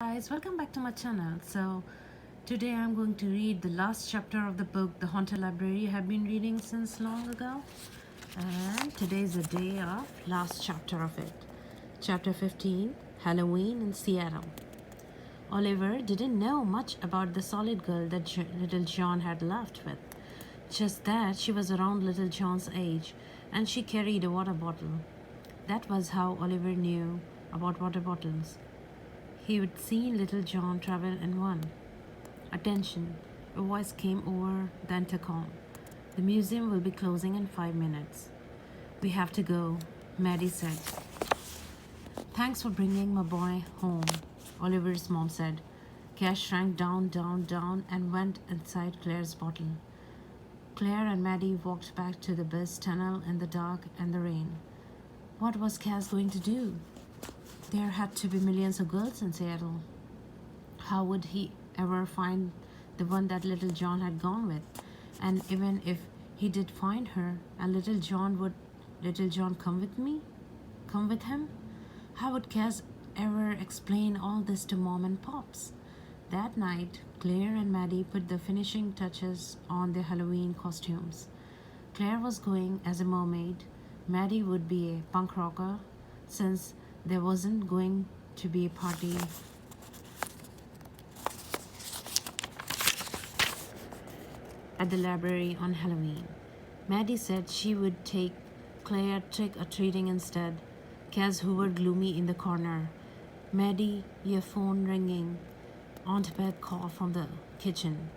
Guys, welcome back to my channel. So today I'm going to read the last chapter of the book The Haunted Library I have been reading since long ago, and today is the day of last chapter of it. Chapter 15, Halloween in Seattle. Oliver didn't know much about the solid girl that little John had left with, just that she was around little John's age and she carried a water bottle. That was how Oliver knew about water bottles. He would see little John travel in one. Attention, a voice came over the intercom. The museum will be closing in 5 minutes. We have to go, Maddie said. Thanks for bringing my boy home, Oliver's mom said. Cash shrank down, and went inside Claire's bottle. Claire and Maddie walked back to the bus tunnel in the dark and the rain. What was Cass going to do? There had to be millions of girls in Seattle. How would he ever find the one that little John had gone with? And even if he did find her, and would little John come with me? Come with him? How would Cass ever explain all this to Mom and Pops? That night, Claire and Maddie put the finishing touches on their Halloween costumes. Claire was going as a mermaid. Maddie would be a punk rocker, since there wasn't going to be a party at the library on Halloween. Maddie said she would take Claire trick-or-treating instead. Cass hovered gloomy in the corner. Maddie, your phone ringing. Aunt Beth called from the kitchen.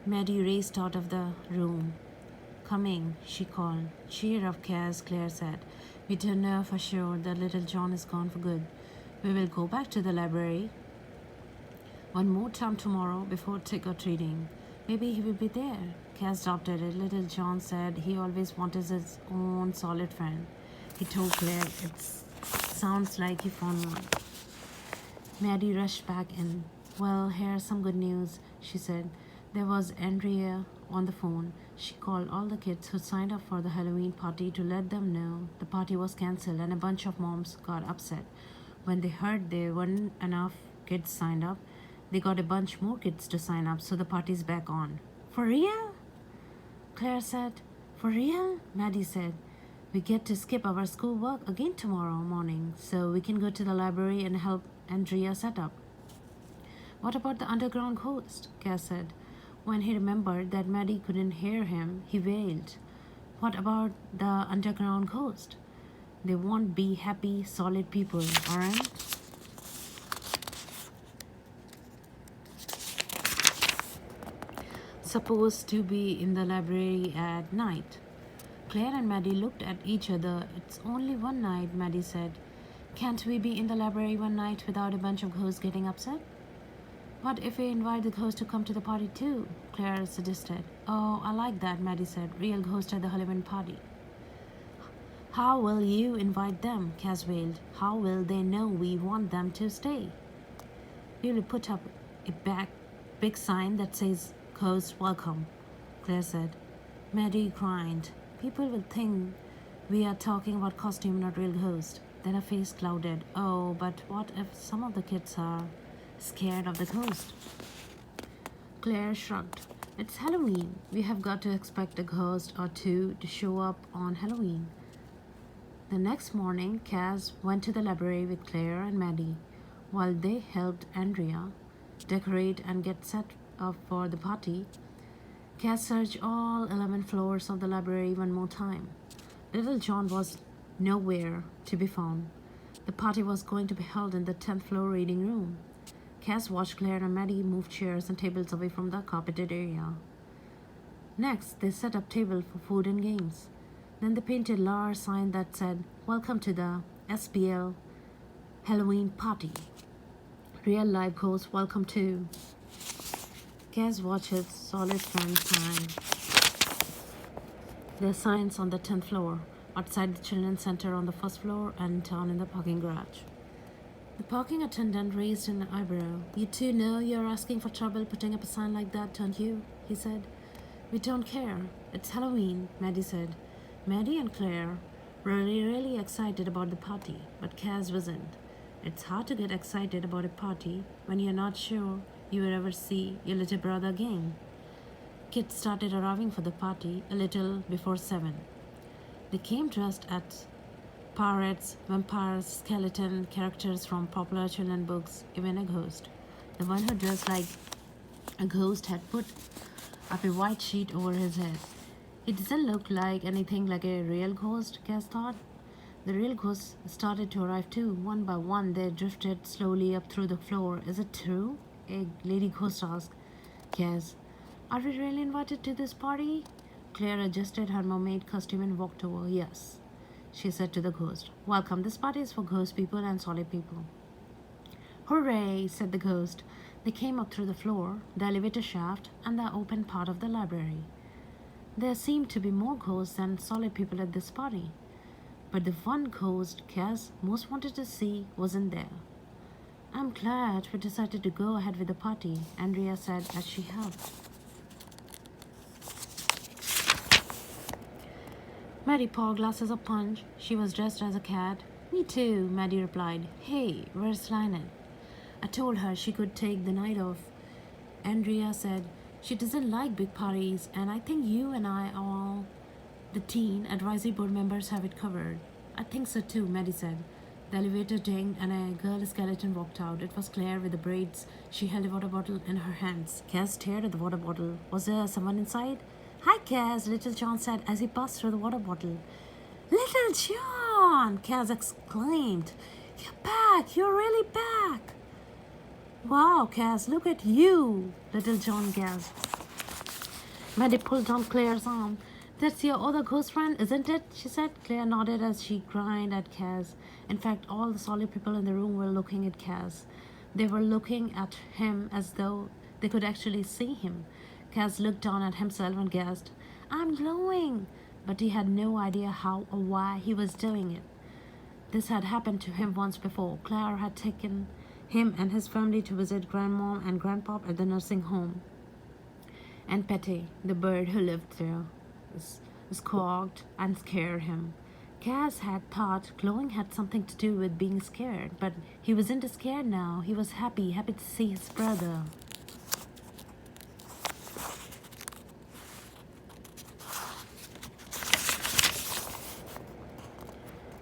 Maddie raced out of the room. Coming, she called. Cheer up, Cass, Claire said. We don't know for sure that little John is gone for good. We will go back to the library one more time tomorrow before trick-or-treating. Maybe he will be there. Cass adopted it. Little John said he always wanted his own solid friend. He told Claire it sounds like he found one. Maddie rushed back in. Well, here's some good news, she said. There was Andrea on the phone. She called all the kids who signed up for the Halloween party to let them know the party was cancelled, and a bunch of moms got upset. When they heard there weren't enough kids signed up, they got a bunch more kids to sign up, so the party's back on. For real? Claire said. For real? Maddie said. We get to skip our schoolwork again tomorrow morning, so we can go to the library and help Andrea set up. What about the underground ghost? Cass said. When he remembered that Maddie couldn't hear him, he wailed. What about the underground ghost? They won't be happy, solid people, aren't? Supposed to be in the library at night. Claire and Maddie looked at each other. It's only one night, Maddie said. Can't we be in the library one night without a bunch of ghosts getting upset? What if we invite the ghost to come to the party too? Claire suggested. Oh, I like that, Maddie said. Real ghost at the Halloween party. How will you invite them? Cass wailed. How will they know we want them to stay? We will put up a big sign that says Ghost Welcome, Claire said. Maddie grinned. People will think we are talking about costume, not real ghost. Then her face clouded. Oh, but what if some of the kids are scared of the ghost? Claire shrugged. It's Halloween. We have got to expect a ghost or two to show up on Halloween. The next morning, Cass went to the library with Claire and Maddie while they helped Andrea decorate and get set up for the party. Cass searched all 11 floors of the library one more time. Little John was nowhere to be found. The party was going to be held in the 10th floor reading room. Cass watched Claire and Maddie move chairs and tables away from the carpeted area. Next, they set up tables for food and games. Then they painted a large sign that said, Welcome to the SPL Halloween party. Real life ghosts welcome too. Cass watched his solid friend sign their signs on the 10th floor, outside the Children's Center on the 1st floor, and down in the parking garage. The parking attendant raised an eyebrow. You two know you're asking for trouble putting up a sign like that, don't you? He said. We don't care. It's Halloween, Maddie said. Maddie and Claire were really excited about the party, but Cass wasn't. It's hard to get excited about a party when you're not sure you will ever see your little brother again. Kids started arriving for the party a little before 7. They came dressed as pirates, vampires, skeleton, characters from popular children's books, even a ghost. The one who dressed like a ghost had put up a white sheet over his head. It doesn't look like anything like a real ghost, Cass thought. The real ghosts started to arrive too. One by one, they drifted slowly up through the floor. Is it true? A lady ghost asked. Cass, are we really invited to this party? Claire adjusted her mermaid costume and walked over. Yes, she said to the ghost. Welcome, this party is for ghost people and solid people. Hooray, said the ghost. They came up through the floor, the elevator shaft, and the open part of the library. There seemed to be more ghosts than solid people at this party. But the one ghost Cass most wanted to see wasn't there. I'm glad we decided to go ahead with the party, Andrea said as she helped. Maddie poured glasses of punch. She was dressed as a cat. Me too, Maddie replied. Hey, where's Lionel? I told her she could take the night off. Andrea said she doesn't like big parties, and I think you and I all the teen advisory board members have it covered. I think so too, Maddie said. The elevator dinged and a girl skeleton walked out. It was Claire with the braids. She held a water bottle in her hands. Cass stared at the water bottle. Was there someone inside? Hi, Cass, Little John said as he passed through the water bottle. Little John! Cass exclaimed. You're back! You're really back! Wow, Cass, look at you! Little John gasped. Maddie pulled on Claire's arm. That's your other ghost friend, isn't it? She said. Claire nodded as she grinned at Cass. In fact, all the solid people in the room were looking at Cass. They were looking at him as though they could actually see him. Cass looked down at himself and gasped, I'm glowing! But he had no idea how or why he was doing it. This had happened to him once before. Claire had taken him and his family to visit Grandmom and Grandpop at the nursing home. And Petty, the bird who lived there, squawked and scared him. Cass had thought glowing had something to do with being scared, but he wasn't scared now. He was happy to see his brother.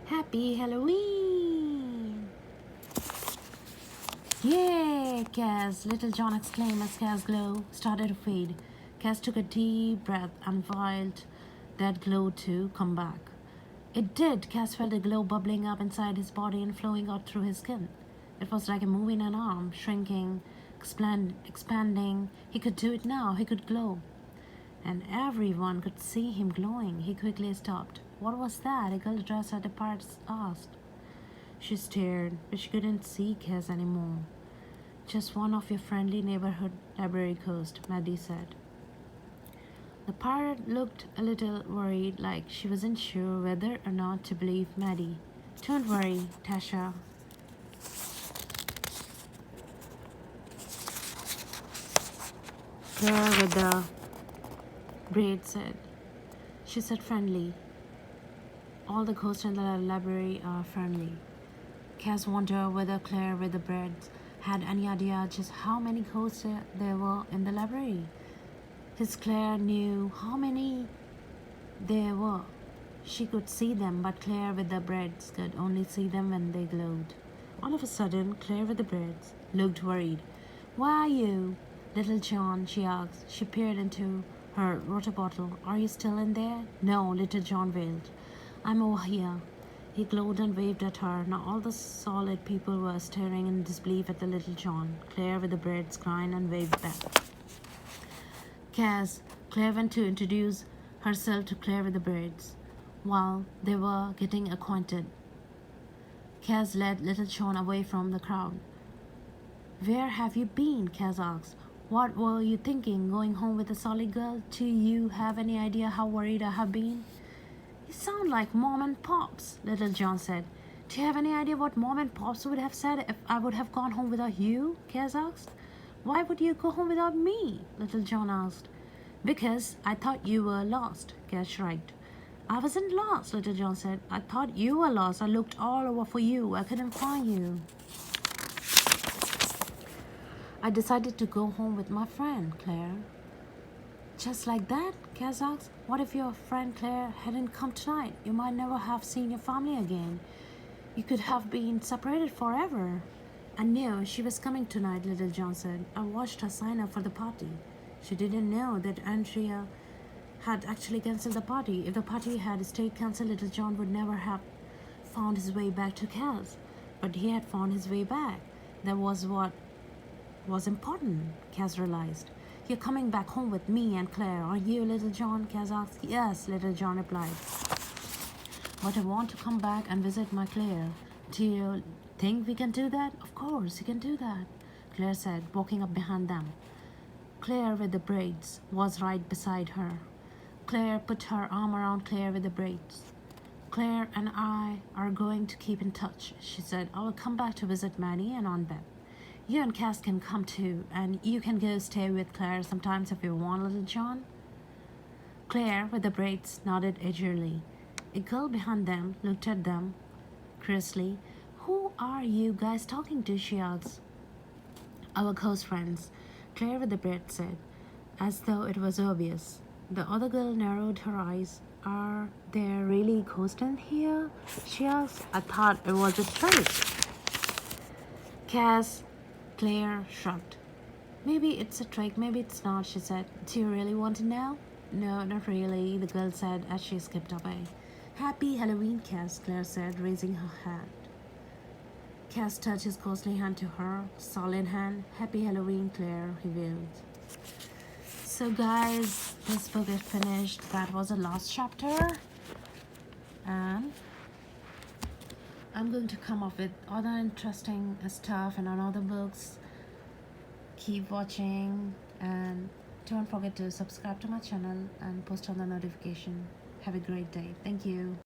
Happy Halloween! Yay, Cass! Little John exclaimed as Cass' glow started to fade. Cass took a deep breath and willed that glow to come back. It did. Cass felt a glow bubbling up inside his body and flowing out through his skin. It was like a moving an arm, shrinking, expanding. He could do it now. He could glow. And everyone could see him glowing. He quickly stopped. What was that? A girl dressed as a pirate asked. She stared, but she couldn't see Cass anymore. Just one of your friendly neighborhood library ghosts, Maddie said. The pirate looked a little worried, like she wasn't sure whether or not to believe Maddie. Don't worry, Tasha. Claire with the braid said. She said friendly. All the ghosts in the library are friendly. Cass wondered whether Claire with the braids had any idea just how many ghosts there were in the library. His Claire knew how many there were. She could see them, but Claire with the braids could only see them when they glowed. All of a sudden, Claire with the braids looked worried. Why are you? Little John, she asked. She peered into her water bottle. Are you still in there? No, Little John wailed. I'm over here. He glowed and waved at her. Now all the solid people were staring in disbelief at the Little John. Claire with the braids grinned and waved back. Claire went to introduce herself to Claire with the braids. While they were getting acquainted, Cass led Little John away from the crowd. Where have you been? Cass asked. What were you thinking, going home with a solid girl? Do you have any idea how worried I have been? You sound like Mom and Pops, Little John said. Do you have any idea what Mom and Pops would have said if I would have gone home without you? Cass asked. Why would you go home without me? Little John asked. Because I thought you were lost, Cass shrugged. I wasn't lost, Little John said. I thought you were lost. I looked all over for you. I couldn't find you. I decided to go home with my friend, Claire. Just like that? Kaz asked. What if your friend Claire hadn't come tonight? You might never have seen your family again. You could have been separated forever. I knew she was coming tonight, Little John said. I watched her sign up for the party. She didn't know that Andrea had actually cancelled the party. If the party had stayed cancelled, Little John would never have found his way back to Kaz. But he had found his way back. That was what was important, Kaz realized. You're coming back home with me and Claire, aren't you, Little John? Kaz asked. Yes, Little John replied. But I want to come back and visit my Claire. Do you think we can do that? Of course, you can do that, Claire said, walking up behind them. Claire with the braids was right beside her. Claire put her arm around Claire with the braids. Claire and I are going to keep in touch, she said. I will come back to visit Maddie and Aunt Beth. You and Cass can come too, and you can go stay with Claire sometimes if you want, Little John. Claire with the braids nodded eagerly. A girl behind them looked at them curiously. Who are you guys talking to? She asked. Our ghost friends, Claire with the braids said, as though it was obvious. The other girl narrowed her eyes. Are there really ghosts in here? She asked. I thought it was a trick. Cass, Claire shrugged. Maybe it's a trick, maybe it's not, she said. Do you really want to know? No, not really, the girl said as she skipped away. Happy Halloween, Cass, Claire said, raising her hand. Cass touched his ghostly hand to her solid hand. Happy Halloween, Claire, he wailed. So guys, this book is finished. That was the last chapter. And I'm going to come up with other interesting stuff and on other books. Keep watching and don't forget to subscribe to my channel and post on the notification. Have a great day. Thank you.